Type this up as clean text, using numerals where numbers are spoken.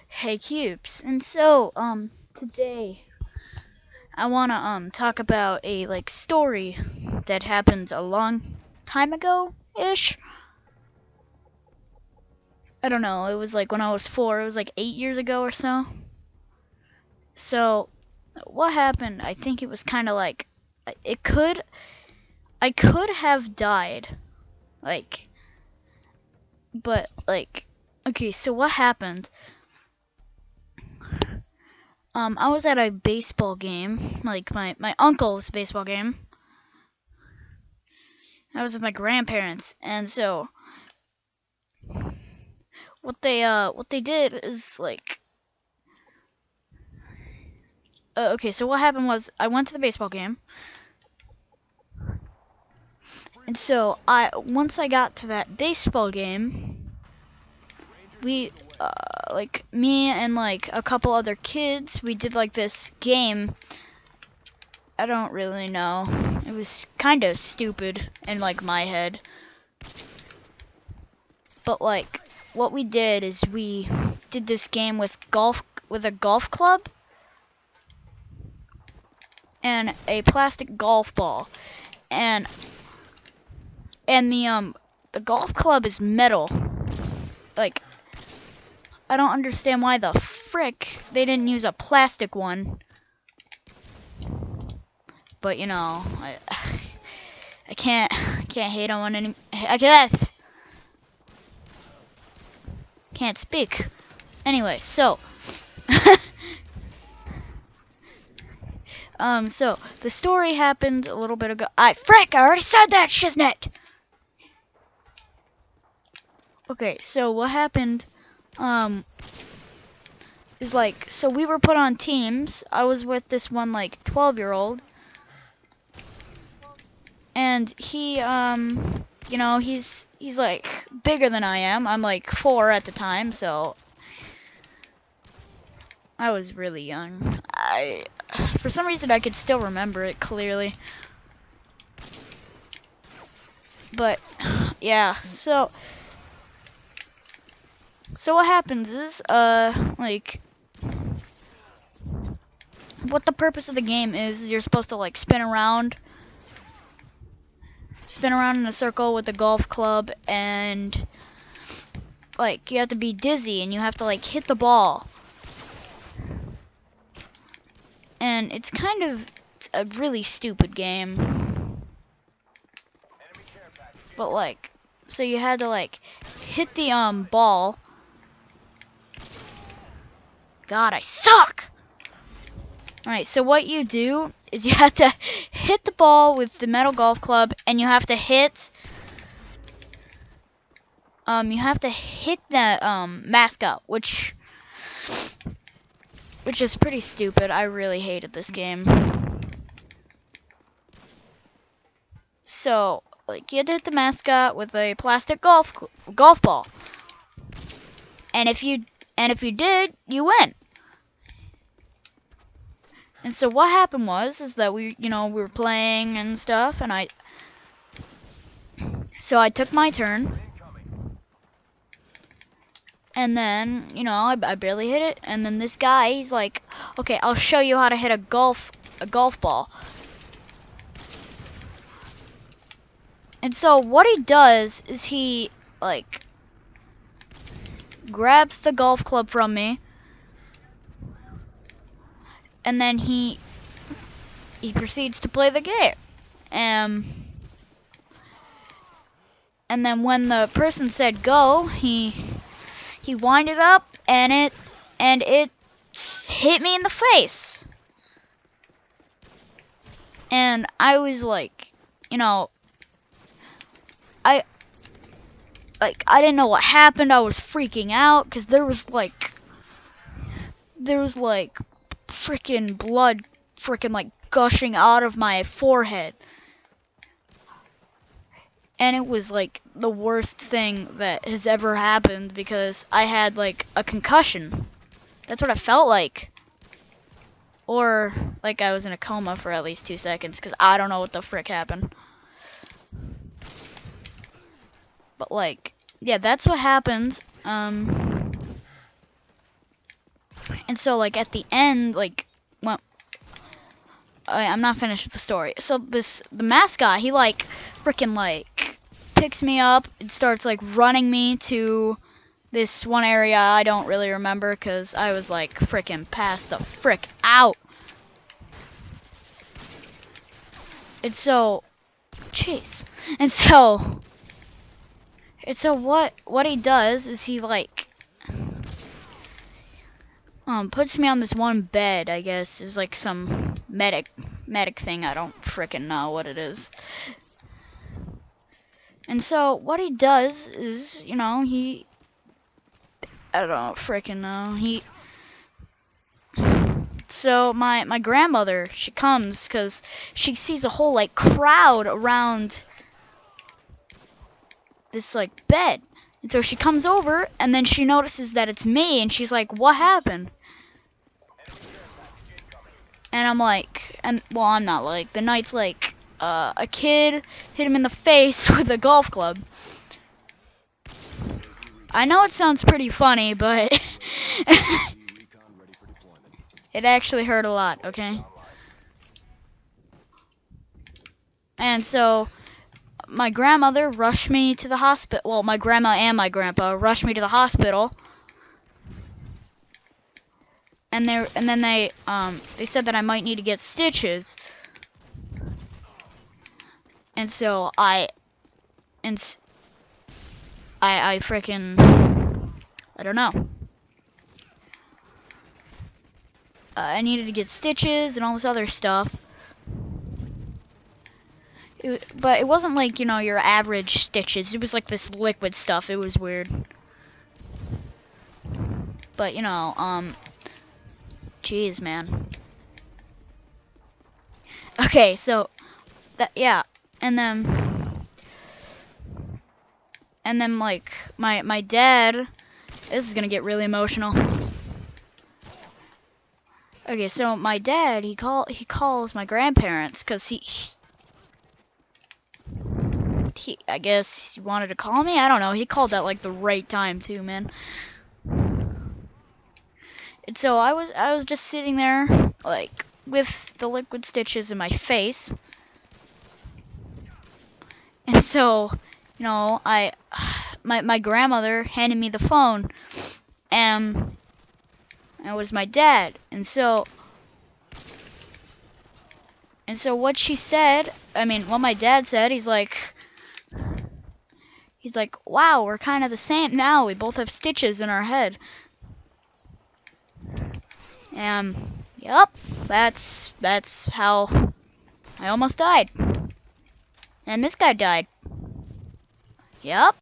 Hey cubes, and so today I wanna talk about a story that happened a long time ago ish. I don't know, it was like when I was 4, it was like 8 years ago or so. So what happened, I think it was kinda like I could have died. Like but okay, so what happened? I was at a baseball game, like my uncle's baseball game. I was with my grandparents, and so what they did is okay, so what happened was I went to the baseball game, and so once I got to that baseball game, we me and like a couple other kids, we did like this game. I don't really know. It was kind of stupid in like my head. But like what we did is we did this game with a golf club and a plastic golf ball. And the golf club is metal. Like I don't understand why the frick they didn't use a plastic one. But you know, I can't hate on any. I can't speak. Anyway, so so the story happened a little bit ago. Frick! I already said that, shiznit. Okay, so what happened? Is like, so we were put on teams. I was with this one 12-year-old. And he, you know, he's like bigger than I am. I'm like 4 at the time, so I was really young. For some reason, I could still remember it clearly. But yeah, so what happens is, what the purpose of the game is you're supposed to spin around in a circle with the golf club, and you have to be dizzy and you have to hit the ball. And it's a really stupid game. But so you had to hit the ball. God, I suck! Alright, so what you do is you have to hit the ball with the metal golf club, and you have to hit that mascot, which is pretty stupid. I really hated this game. So you had to hit the mascot with a plastic golf ball, and if you did, you win. And so what happened is that we were playing and stuff, and I took my turn, and then I barely hit it, and then this guy, he's like, okay, I'll show you how to hit a golf ball. And so what he does is he grabs the golf club from me, and then he proceeds to play the game. And then when the person said go, he winded up, and it hit me in the face. And I was I didn't know what happened. I was freaking out because there was freaking blood gushing out of my forehead. And it was the worst thing that has ever happened, because I had a concussion. That's what it felt like. Or like I was in a coma for at least 2 seconds, because I don't know what the frick happened. But like, yeah, that's what happens. And so like at the end, like, when I'm not finished with the story. So the mascot, he like freaking like picks me up and starts like running me to this one area I don't really remember, because I was like freaking passed the frick out. And so, jeez. And so what he does is he like puts me on this one bed, I guess. It was like some medic thing, I don't frickin' know what it is. And so what he does is, you know, I don't frickin' know. So my grandmother, she comes because she sees a whole like crowd around this like bed. And so she comes over, and then she notices that it's me, and she's like, "What happened?" And I'm like, well, I'm not like, the knight's like, a kid hit him in the face with a golf club. I know it sounds pretty funny, but it actually hurt a lot, okay? And so my grandmother rushed me to the hospital. Well, my grandma and my grandpa rushed me to the hospital. And then they said that I might need to get stitches. And so I freaking, I don't know. I needed to get stitches and all this other stuff. But it wasn't like, you know, your average stitches. It was like this liquid stuff. It was weird. But, you know, jeez, man. Okay, so that, yeah, and then like my dad, this is gonna get really emotional. Okay, so my dad, he calls my grandparents, because he I guess he wanted to call me. I don't know. He called at like the right time too, man. And so I was just sitting there like with the liquid stitches in my face. And so, you know, my grandmother handed me the phone, and it was my dad. And so what she said, I mean, what my dad said, he's like, wow, we're kind of the same now. We both have stitches in our head. And yep, that's how I almost died. And this guy died. Yep.